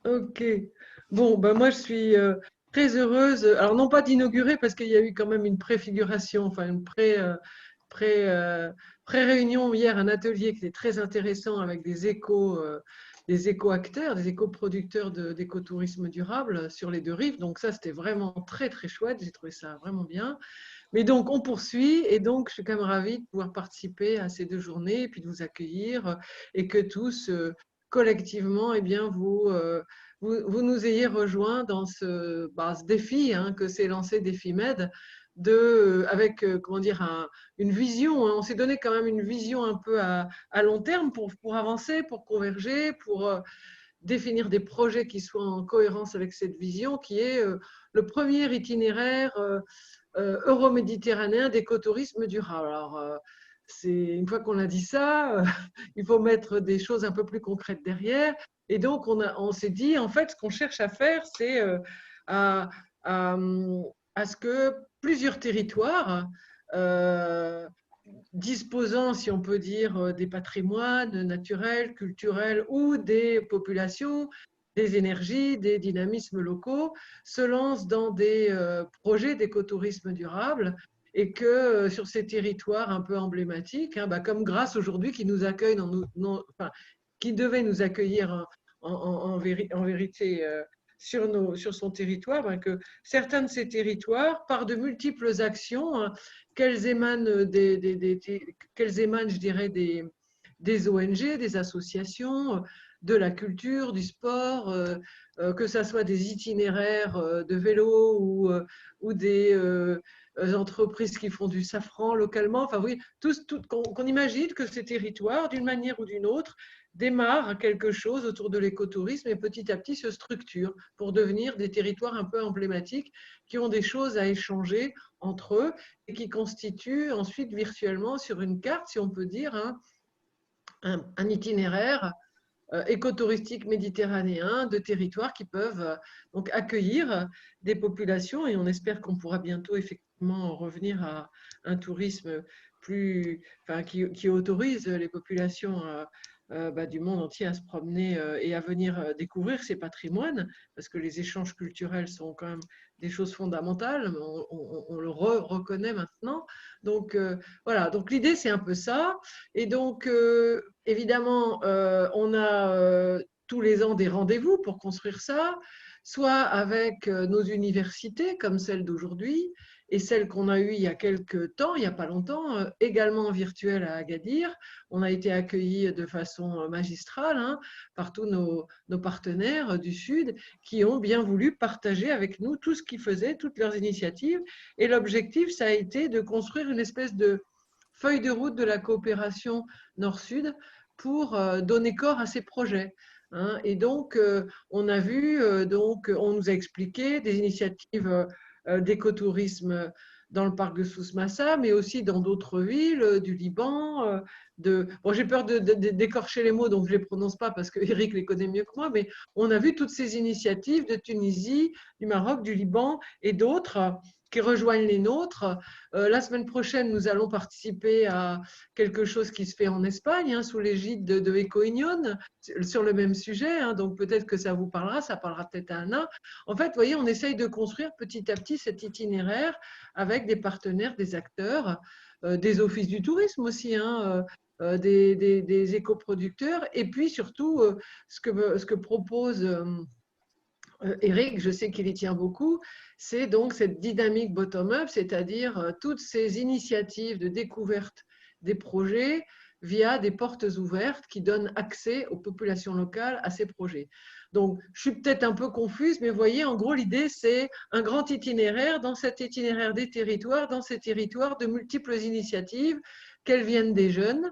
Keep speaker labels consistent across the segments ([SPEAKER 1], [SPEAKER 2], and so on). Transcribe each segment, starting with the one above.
[SPEAKER 1] Ok. Bon, ben moi je suis très heureuse. Alors non pas d'inaugurer parce qu'il y a eu quand même une préfiguration, enfin une pré, euh, pré-réunion hier, un atelier qui était très intéressant avec des éco-acteurs, des éco-producteurs d'écotourisme durable sur les deux rives. Donc ça, c'était vraiment très très chouette. J'ai trouvé ça vraiment bien. Mais donc, on poursuit et donc, je suis quand même ravie de pouvoir participer à ces deux journées et puis de vous accueillir et que tous, collectivement, eh bien, vous nous ayez rejoints dans ce défi hein, que s'est lancé DefiMed avec, comment dire, une vision. Hein. On s'est donné quand même une vision un peu à long terme pour avancer, pour converger, pour définir des projets qui soient en cohérence avec cette vision qui est le premier itinéraire euroméditerranéen d'écotourisme durable. Alors, une fois qu'on a dit ça, il faut mettre des choses un peu plus concrètes derrière. Et donc, on s'est dit, en fait, ce qu'on cherche à faire, c'est à, à, à ce que plusieurs territoires euh, disposant, si on peut dire, des patrimoines naturels, culturels ou des populations, des énergies, des dynamismes locaux, se lancent dans des projets d'écotourisme durable et que sur ces territoires un peu emblématiques, hein, bah, comme Grasse aujourd'hui qui nous accueille, enfin, qui devait nous accueillir en vérité sur son territoire, bah, que certains de ces territoires, par de multiples actions, hein, qu'elles émanent, qu'elles émanent, je dirais, des ONG, des associations, de la culture, du sport, que ce soit des itinéraires de vélo ou des entreprises qui font du safran localement. Enfin oui, qu'on imagine que ces territoires, d'une manière ou d'une autre, démarrent quelque chose autour de l'écotourisme et petit à petit se structurent pour devenir des territoires un peu emblématiques qui ont des choses à échanger entre eux et qui constituent ensuite virtuellement sur une carte, si on peut dire, hein, un itinéraire écotouristique méditerranéen de territoires qui peuvent donc accueillir des populations et on espère qu'on pourra bientôt effectivement revenir à un tourisme enfin, qui autorise les populations du monde entier à se promener et à venir découvrir ces patrimoines parce que les échanges culturels sont quand même des choses fondamentales, on le reconnaît maintenant. Donc voilà, donc l'idée c'est un peu ça. Et donc, évidemment, on a tous les ans des rendez-vous pour construire ça, soit avec nos universités, comme celle d'aujourd'hui, et celle qu'on a eue il y a quelques temps, il n'y a pas longtemps, également virtuelle à Agadir. On a été accueillis de façon magistrale hein, par tous nos partenaires du Sud qui ont bien voulu partager avec nous tout ce qu'ils faisaient, toutes leurs initiatives. Et l'objectif, ça a été de construire une espèce de feuille de route de la coopération Nord-Sud pour donner corps à ces projets. Hein. Et donc, on a vu, on nous a expliqué des initiatives d'écotourisme dans le parc de Souss-Massa, mais aussi dans d'autres villes du Liban. Bon, j'ai peur d'écorcher les mots, donc je ne les prononce pas parce que Eric les connaît mieux que moi, mais on a vu toutes ces initiatives de Tunisie, du Maroc, du Liban et d'autres qui rejoignent les nôtres. La semaine prochaine, nous allons participer à quelque chose qui se fait en Espagne, hein, sous l'égide de EcoUnion, sur le même sujet. Hein, donc peut-être que ça vous parlera, ça parlera peut-être à Anna. En fait, vous voyez, on essaye de construire petit à petit cet itinéraire avec des partenaires, des acteurs, des offices du tourisme aussi, hein, des écoproducteurs, et puis surtout ce que propose Eric, je sais qu'il y tient beaucoup, c'est donc cette dynamique bottom-up, c'est-à-dire toutes ces initiatives de découverte des projets via des portes ouvertes qui donnent accès aux populations locales à ces projets. Donc, je suis peut-être un peu confuse, mais vous voyez, en gros, l'idée, c'est un grand itinéraire, dans cet itinéraire des territoires, dans ces territoires, de multiples initiatives, qu'elles viennent des jeunes,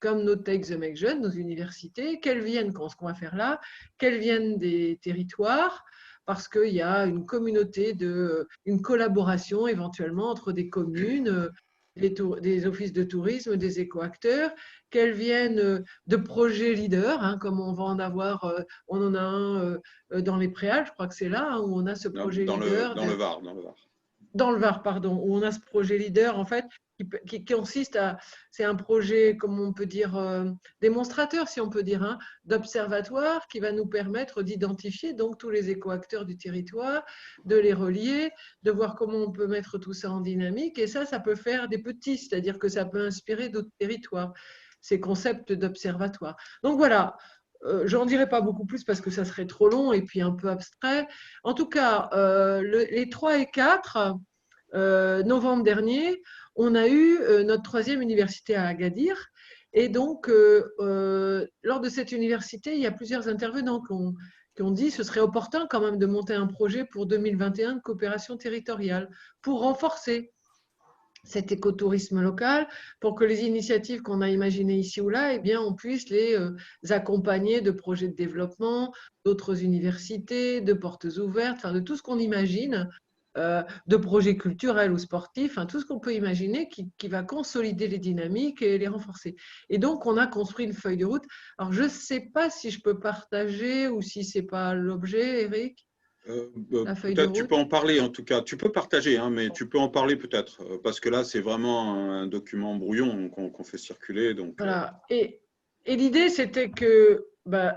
[SPEAKER 1] comme nos Take the Make Jeunes, nos universités, qu'elles viennent, ce qu'on va faire là, qu'elles viennent des territoires, parce qu'il y a une communauté, une collaboration éventuellement entre des communes, des offices de tourisme, des écoacteurs, qu'elles viennent de projets leaders, hein, comme on va en avoir, on en a un dans les Préalpes, je crois que c'est là hein, où on a ce projet leader
[SPEAKER 2] Dans le Var, dans le Var.
[SPEAKER 1] dans le Var, pardon, où on a ce projet leader en fait qui consiste à, c'est un projet, comme on peut dire, démonstrateur, si on peut dire, hein, d'observatoire qui va nous permettre d'identifier donc tous les écoacteurs du territoire, de les relier, de voir comment on peut mettre tout ça en dynamique. Et ça peut faire des petits, c'est-à-dire que ça peut inspirer d'autres territoires, ces concepts d'observatoire. Donc voilà. J'en dirai pas beaucoup plus parce que ça serait trop long et puis un peu abstrait. En tout cas, les 3 et 4 novembre dernier, on a eu notre 3e université à Agadir. Et donc, lors de cette université, il y a plusieurs intervenants qui ont dit que ce serait opportun quand même de monter un projet pour 2021 de coopération territoriale pour renforcer cet écotourisme local, pour que les initiatives qu'on a imaginées ici ou là, eh bien, on puisse les accompagner de projets de développement, d'autres universités, de portes ouvertes, enfin, de tout ce qu'on imagine, de projets culturels ou sportifs, tout ce qu'on peut imaginer qui va consolider les dynamiques et les renforcer. Et donc, on a construit une feuille de route. Alors, je ne sais pas si je peux partager ou si ce n'est pas l'objet, Eric, la feuille de
[SPEAKER 2] Peut-être tu
[SPEAKER 1] route.
[SPEAKER 2] peux en parler en tout cas. Tu peux partager, hein, mais tu peux en parler peut-être, parce que là, c'est vraiment un document brouillon qu'on fait circuler. Donc,
[SPEAKER 1] Voilà. Et l'idée, c'était que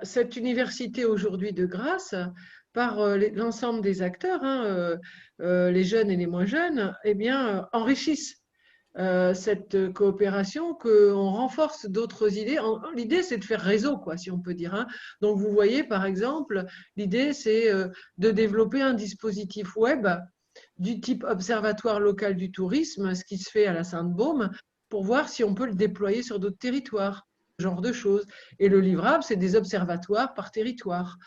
[SPEAKER 1] cette université aujourd'hui de Grasse, par l'ensemble des acteurs, les jeunes et les moins jeunes, eh bien, enrichissent cette coopération, qu'on renforce d'autres idées. L'idée, c'est de faire réseau, quoi, si on peut dire. Donc, vous voyez, par exemple, l'idée, c'est de développer un dispositif web du type Observatoire local du tourisme, ce qui se fait à la Sainte-Baume, pour voir si on peut le déployer sur d'autres territoires, ce genre de choses. Et le livrable, c'est des observatoires par territoire,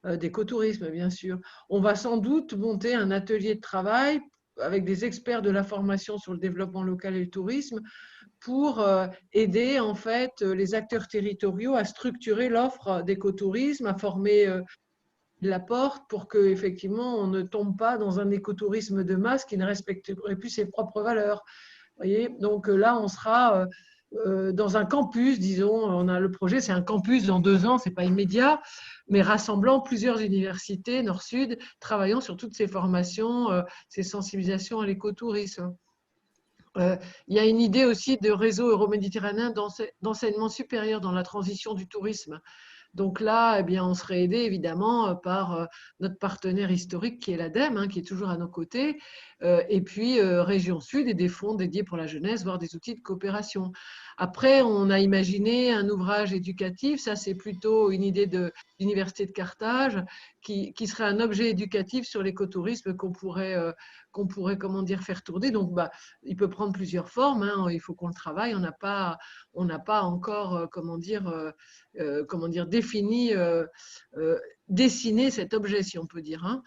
[SPEAKER 1] d'écotourisme, bien sûr. On va sans doute monter un atelier de travail avec des experts de la formation sur le développement local et le tourisme pour aider en fait les acteurs territoriaux à structurer l'offre d'écotourisme, à former la porte pour que effectivement on ne tombe pas dans un écotourisme de masse qui ne respecterait plus ses propres valeurs. Voyez, donc là on sera dans un campus, disons, on a le projet, c'est un campus dans 2 ans, c'est pas immédiat, mais rassemblant plusieurs universités nord-sud, travaillant sur toutes ces formations, ces sensibilisations à l'écotourisme. Il y a une idée aussi de réseau euro-méditerranéen d'enseignement supérieur dans la transition du tourisme. Donc là, eh bien, on serait aidé évidemment par notre partenaire historique qui est l'ADEME, qui est toujours à nos côtés, et puis Région Sud et des fonds dédiés pour la jeunesse, voire des outils de coopération. Après, on a imaginé un ouvrage éducatif, ça c'est plutôt une idée de l'Université de Carthage, qui serait un objet éducatif sur l'écotourisme qu'on pourrait, comment dire, faire tourner. Donc, il peut prendre plusieurs formes, il faut qu'on le travaille, on n'a pas encore, comment dire, défini, dessiner cet objet, si on peut dire.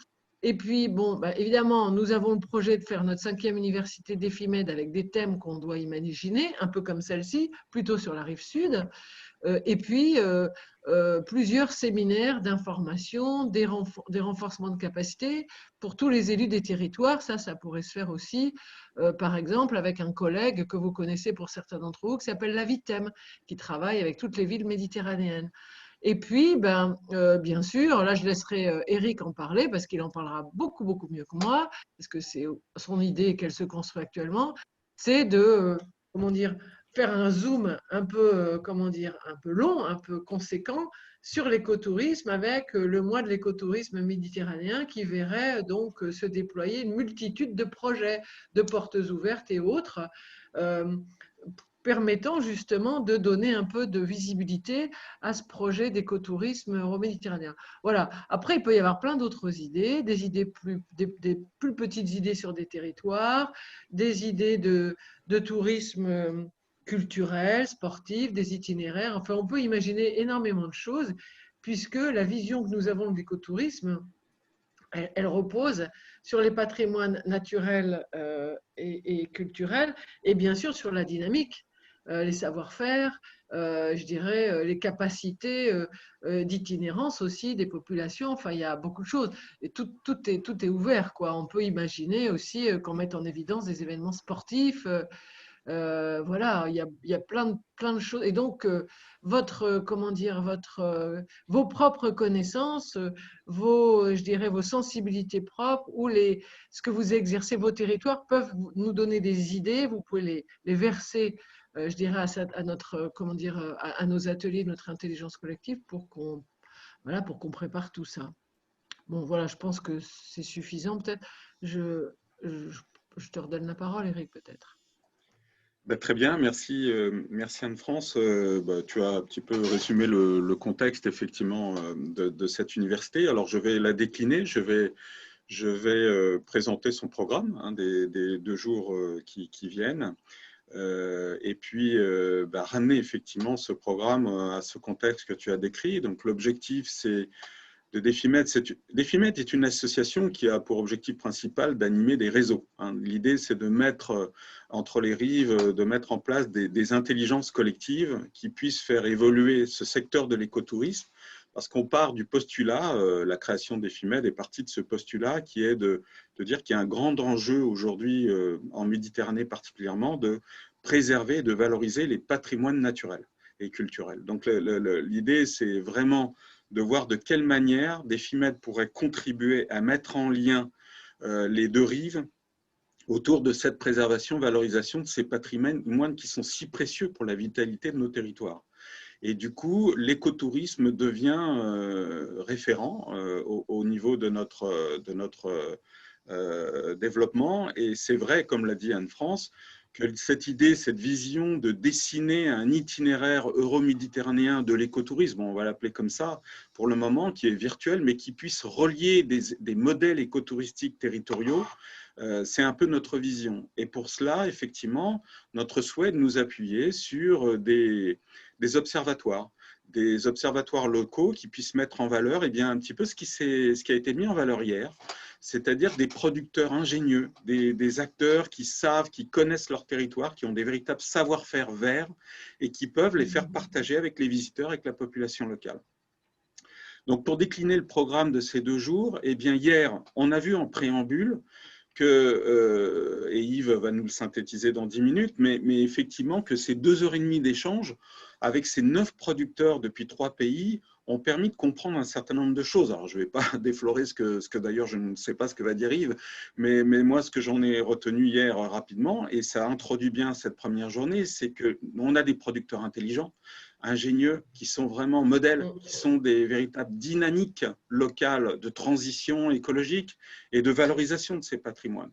[SPEAKER 1] Et puis, bon, évidemment, nous avons le projet de faire notre 5e université d'Épimède avec des thèmes qu'on doit imaginer, un peu comme celle-ci, plutôt sur la rive sud. Et puis, plusieurs séminaires d'information, des renforcements de capacité pour tous les élus des territoires. Ça pourrait se faire aussi, par exemple, avec un collègue que vous connaissez pour certains d'entre vous, qui s'appelle Lavitem, qui travaille avec toutes les villes méditerranéennes. Et puis, bien sûr, là, je laisserai Eric en parler parce qu'il en parlera beaucoup, beaucoup mieux que moi, parce que c'est son idée qu'elle se construit actuellement, c'est de, comment dire, faire un zoom un peu, comment dire, un peu long, un peu conséquent sur l'écotourisme avec le mois de l'écotourisme méditerranéen qui verrait donc se déployer une multitude de projets, de portes ouvertes et autres, permettant justement de donner un peu de visibilité à ce projet d'écotourisme euro-méditerranéen. Voilà. Après, il peut y avoir plein d'autres idées, des plus petites idées sur des territoires, des idées de tourisme culturel, sportif, des itinéraires. Enfin, on peut imaginer énormément de choses puisque la vision que nous avons de l'écotourisme, elle repose sur les patrimoines naturels et culturels et bien sûr sur la dynamique, les savoir-faire, je dirais les capacités d'itinérance aussi des populations. Enfin, il y a beaucoup de choses et tout est ouvert, quoi. On peut imaginer aussi qu'on mette en évidence des événements sportifs Voilà, il y a plein de choses. Et donc, comment dire, vos propres connaissances, je dirais, vos sensibilités propres ou ce que vous exercez, vos territoires peuvent nous donner des idées. Vous pouvez les verser, je dirais, à notre, comment dire, à nos ateliers, notre intelligence collective voilà, pour qu'on prépare tout ça. Bon, voilà, je pense que c'est suffisant. Peut-être, je, je, je te redonne la parole, Eric, peut-être.
[SPEAKER 2] Bah, très bien, merci, merci Anne-France. Tu as un petit peu résumé le contexte effectivement de cette université. Alors je vais la décliner, je vais présenter son programme hein, des 2 jours qui viennent. Et puis ramener effectivement ce programme à ce contexte que tu as décrit. Donc l'objectif c'est de Defimed. Defimed est une association qui a pour objectif principal d'animer des réseaux. Hein. L'idée, c'est de mettre entre les rives, de mettre en place des intelligences collectives qui puissent faire évoluer ce secteur de l'écotourisme. Parce qu'on part du postulat, la création de Defimed est partie de ce postulat qui est de dire qu'il y a un grand enjeu aujourd'hui, en Méditerranée particulièrement, de préserver et de valoriser les patrimoines naturels et culturels. Donc l'idée, c'est vraiment de voir de quelle manière Defimed pourrait contribuer à mettre en lien les 2 rives autour de cette préservation, valorisation de ces patrimoines qui sont si précieux pour la vitalité de nos territoires. Et du coup, l'écotourisme devient référent au niveau de notre développement. Et c'est vrai, comme l'a dit Anne-France, que cette idée, cette vision de dessiner un itinéraire euro-méditerranéen de l'écotourisme, on va l'appeler comme ça pour le moment, qui est virtuel, mais qui puisse relier des modèles écotouristiques territoriaux, c'est un peu notre vision. Et pour cela, effectivement, notre souhait est de nous appuyer sur des observatoires locaux qui puissent mettre en valeur un petit peu ce qui a été mis en valeur hier, c'est-à-dire des producteurs ingénieux, des acteurs qui savent, qui connaissent leur territoire, qui ont des véritables savoir-faire verts et qui peuvent les faire partager avec les visiteurs, avec la population locale. Donc, pour décliner le programme de ces 2 jours, hier, on a vu en préambule et Yves va nous le synthétiser dans 10 minutes, mais effectivement que ces 2h30 d'échange avec ces 9 producteurs depuis 3 pays ont permis de comprendre un certain nombre de choses. Alors, je ne vais pas déflorer ce que d'ailleurs, je ne sais pas ce que va dire Yves, mais moi, ce que j'en ai retenu hier rapidement, et ça introduit bien cette première journée, c'est qu'on a des producteurs intelligents, ingénieux, qui sont vraiment modèles, qui sont des véritables dynamiques locales de transition écologique et de valorisation de ces patrimoines.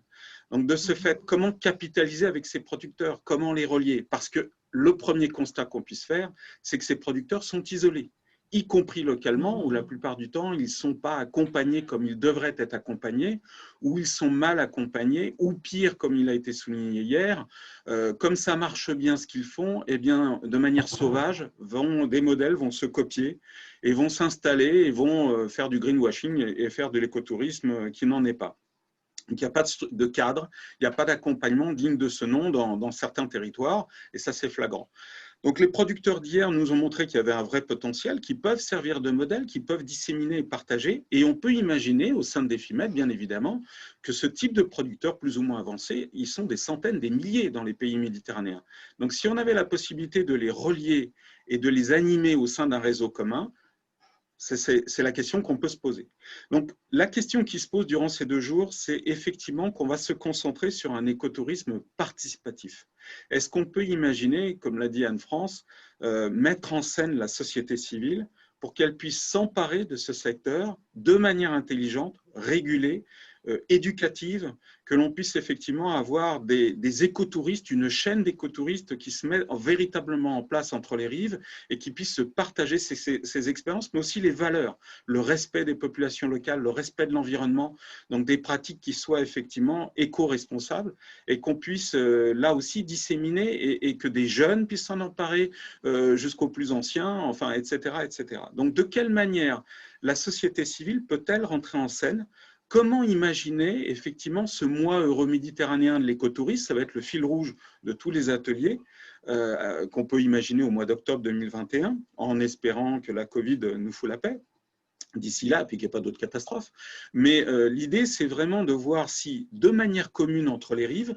[SPEAKER 2] Donc, de ce fait, comment capitaliser avec ces producteurs? Comment les relier? Parce que le premier constat qu'on puisse faire, c'est que ces producteurs sont isolés, y compris localement, où la plupart du temps, ils ne sont pas accompagnés comme ils devraient être accompagnés, ou ils sont mal accompagnés, ou pire, comme il a été souligné hier, comme ça marche bien ce qu'ils font, de manière sauvage, des modèles vont se copier et vont s'installer et vont faire du greenwashing et faire de l'écotourisme qui n'en est pas. Donc, il n'y a pas de cadre, il n'y a pas d'accompagnement digne de ce nom dans certains territoires, et ça, c'est flagrant. Donc, les producteurs d'hier nous ont montré qu'il y avait un vrai potentiel, qui peuvent servir de modèle, qui peuvent disséminer et partager. Et on peut imaginer, au sein de Defimed, bien évidemment, que ce type de producteurs plus ou moins avancés, ils sont des centaines, des milliers dans les pays méditerranéens. Donc, si on avait la possibilité de les relier et de les animer au sein d'un réseau commun, c'est la question qu'on peut se poser. Donc, la question qui se pose durant ces 2 jours, c'est effectivement qu'on va se concentrer sur un écotourisme participatif. Est-ce qu'on peut imaginer, comme l'a dit Anne-France, mettre en scène la société civile pour qu'elle puisse s'emparer de ce secteur de manière intelligente, régulée, éducative, que l'on puisse effectivement avoir des écotouristes, une chaîne d'écotouristes qui se met véritablement en place entre les rives et qui puissent se partager ces expériences, mais aussi les valeurs, le respect des populations locales, le respect de l'environnement, donc des pratiques qui soient effectivement éco-responsables et qu'on puisse là aussi disséminer et que des jeunes puissent s'en emparer jusqu'aux plus anciens, enfin, etc., etc. Donc, de quelle manière la société civile peut-elle rentrer en scène? Comment imaginer effectivement ce mois euro-méditerranéen de l'écotourisme? Ça va être le fil rouge de tous les ateliers qu'on peut imaginer au mois d'octobre 2021, en espérant que la Covid nous fout la paix d'ici là, puis qu'il n'y ait pas d'autres catastrophes. Mais l'idée, c'est vraiment de voir si, de manière commune entre les rives,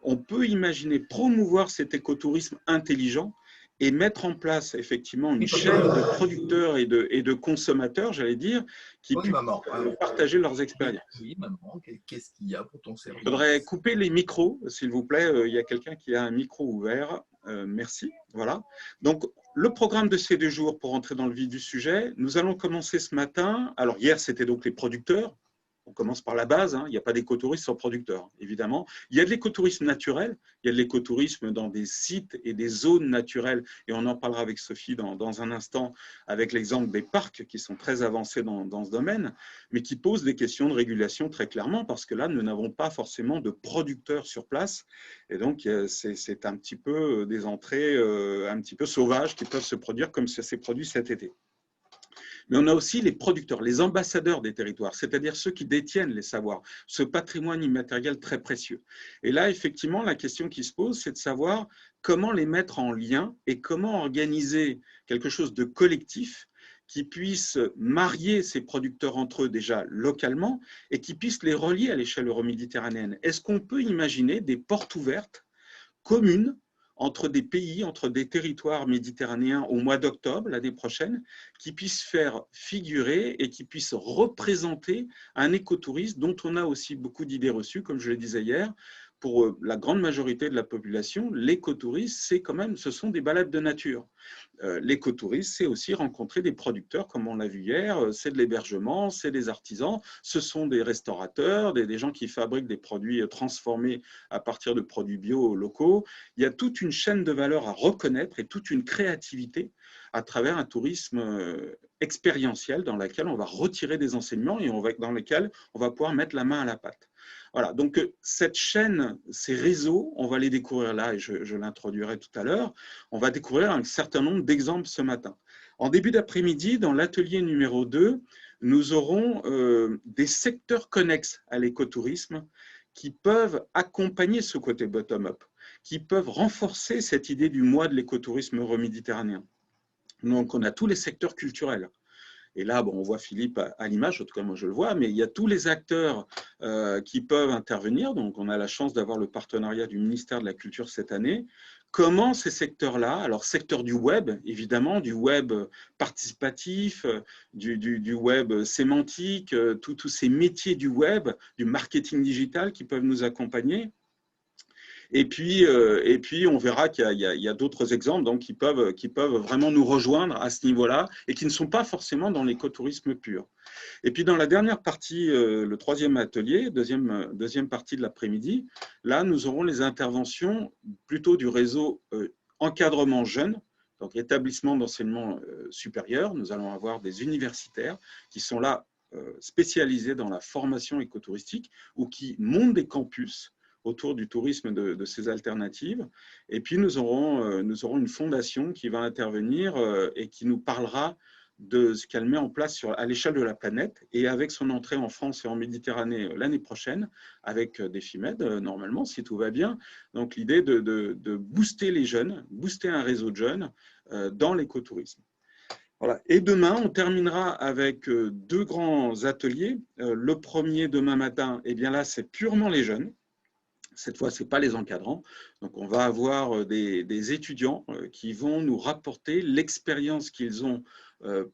[SPEAKER 2] on peut imaginer promouvoir cet écotourisme intelligent et mettre en place effectivement une chaîne de producteurs et de consommateurs, j'allais dire, qui
[SPEAKER 3] Oui,
[SPEAKER 2] puissent
[SPEAKER 3] maman.
[SPEAKER 2] partager leurs expériences.
[SPEAKER 3] Oui, maman, qu'est-ce qu'il y a pour ton
[SPEAKER 2] Il
[SPEAKER 3] service?
[SPEAKER 2] faudrait couper les micros, s'il vous plaît. Il y a quelqu'un qui a un micro ouvert. Merci. Voilà. Donc, le programme de ces 2 jours, pour entrer dans le vif du sujet, nous allons commencer ce matin. Alors, hier, c'était donc les producteurs. On commence par la base, hein. Il n'y a pas d'écotourisme sans producteurs, évidemment. Il y a de l'écotourisme naturel, il y a de l'écotourisme dans des sites et des zones naturelles, et on en parlera avec Sophie dans un instant, avec l'exemple des parcs qui sont très avancés dans ce domaine, mais qui posent des questions de régulation très clairement, parce que là, nous n'avons pas forcément de producteurs sur place, et donc c'est un petit peu des entrées un petit peu sauvages qui peuvent se produire comme ça s'est produit cet été. Mais on a aussi les producteurs, les ambassadeurs des territoires, c'est-à-dire ceux qui détiennent les savoirs, ce patrimoine immatériel très précieux. Et là, effectivement, la question qui se pose, c'est de savoir comment les mettre en lien et comment organiser quelque chose de collectif qui puisse marier ces producteurs entre eux déjà localement et qui puisse les relier à l'échelle euroméditerranéenne. Est-ce qu'on peut imaginer des portes ouvertes communes entre des pays, entre des territoires méditerranéens au mois d'octobre l'année prochaine, qui puissent faire figurer et qui puissent représenter un écotourisme dont on a aussi beaucoup d'idées reçues, comme je le disais hier. Pour la grande majorité de la population, l'écotourisme, c'est quand même, ce sont des balades de nature. L'écotourisme, c'est aussi rencontrer des producteurs, comme on l'a vu hier, c'est de l'hébergement, c'est des artisans, ce sont des restaurateurs, des gens qui fabriquent des produits transformés à partir de produits bio locaux. Il y a toute une chaîne de valeur à reconnaître et toute une créativité à travers un tourisme expérientiel dans lequel on va retirer des enseignements et dans lequel on va pouvoir mettre la main à la pâte. Voilà, donc cette chaîne, ces réseaux, on va les découvrir là et je l'introduirai tout à l'heure. On va découvrir un certain nombre d'exemples ce matin. En début d'après-midi, dans l'atelier numéro 2, nous aurons des secteurs connexes à l'écotourisme qui peuvent accompagner ce côté bottom-up, qui peuvent renforcer cette idée du mois de l'écotourisme euroméditerranéen. Donc, on a tous les secteurs culturels. Et là, bon, on voit Philippe à l'image, en tout cas moi je le vois, mais il y a tous les acteurs qui peuvent intervenir. Donc on a la chance d'avoir le partenariat du ministère de la Culture cette année. Comment ces secteurs-là, alors secteur du web, évidemment, du web participatif, du web sémantique, tous ces métiers du web, du marketing digital qui peuvent nous accompagner. Et puis, on verra qu'il y a d'autres exemples donc, qui peuvent vraiment nous rejoindre à ce niveau-là et qui ne sont pas forcément dans l'écotourisme pur. Et puis, dans la dernière partie, le 3e atelier, deuxième partie de l'après-midi, là, nous aurons les interventions plutôt du réseau encadrement jeune, donc établissement d'enseignement supérieur. Nous allons avoir des universitaires qui sont là spécialisés dans la formation écotouristique ou qui montent des campus autour du tourisme de ces alternatives. Et puis, nous aurons une fondation qui va intervenir et qui nous parlera de ce qu'elle met en place à l'échelle de la planète et avec son entrée en France et en Méditerranée l'année prochaine, avec des FIMED, normalement, si tout va bien. Donc, l'idée de booster les jeunes, booster un réseau de jeunes dans l'écotourisme. Voilà. Et demain, on terminera avec 2 grands ateliers. Le premier, demain matin, eh bien là, c'est purement les jeunes. Cette fois, ce n'est pas les encadrants. Donc, on va avoir des étudiants qui vont nous rapporter l'expérience qu'ils ont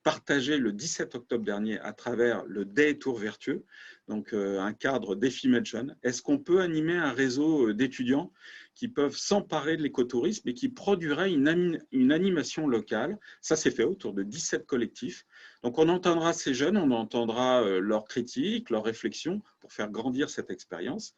[SPEAKER 2] partagée le 17 octobre dernier à travers le Day Tour vertueux, donc un cadre défi Medjeune. Est-ce qu'on peut animer un réseau d'étudiants qui peuvent s'emparer de l'écotourisme et qui produiraient une animation locale? Ça, c'est fait autour de 17 collectifs. Donc, on entendra ces jeunes, on entendra leurs critiques, leurs réflexions pour faire grandir cette expérience.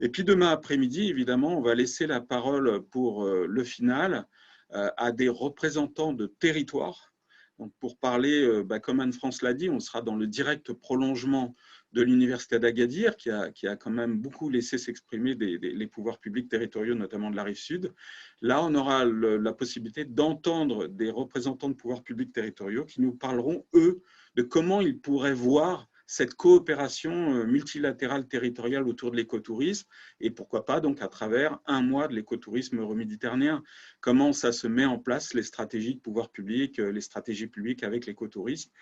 [SPEAKER 2] Et puis demain après-midi, évidemment, on va laisser la parole pour le final à des représentants de territoires. Donc pour parler, comme Anne-France l'a dit, on sera dans le direct prolongement de l'Université d'Agadir, qui a quand même beaucoup laissé s'exprimer les pouvoirs publics territoriaux, notamment de la Rive-Sud. Là, on aura la possibilité d'entendre des représentants de pouvoirs publics territoriaux qui nous parleront, eux, de comment ils pourraient voir cette coopération multilatérale territoriale autour de l'écotourisme et pourquoi pas donc à travers un mois de l'écotourisme euroméditerranéen. Comment ça se met en place les stratégies de pouvoir public, les stratégies publiques avec l'écotourisme.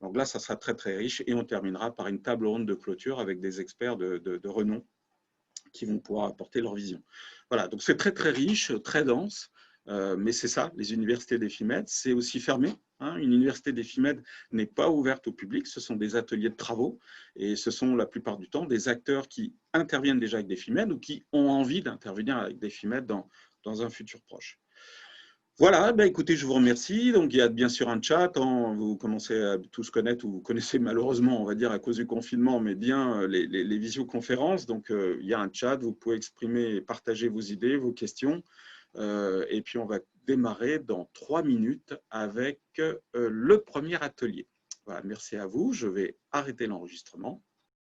[SPEAKER 2] Donc là, ça sera très très riche et on terminera par une table ronde de clôture avec des experts de renom qui vont pouvoir apporter leur vision. Voilà, donc c'est très très riche, très dense, mais c'est ça, les universités d'EFIMED, c'est aussi fermé. Hein. Une université d'EFIMED n'est pas ouverte au public, ce sont des ateliers de travaux, et ce sont la plupart du temps des acteurs qui interviennent déjà avec DEFIMED ou qui ont envie d'intervenir avec DEFIMED dans un futur proche. Voilà, ben écoutez, je vous remercie. Donc, il y a bien sûr un chat. Vous commencez à tous connaître, ou vous connaissez malheureusement, on va dire, à cause du confinement, mais bien les visioconférences. Donc, il y a un chat. Vous pouvez exprimer et partager vos idées, vos questions. Et puis, on va démarrer dans 3 minutes avec le premier atelier. Voilà, merci à vous. Je vais arrêter l'enregistrement.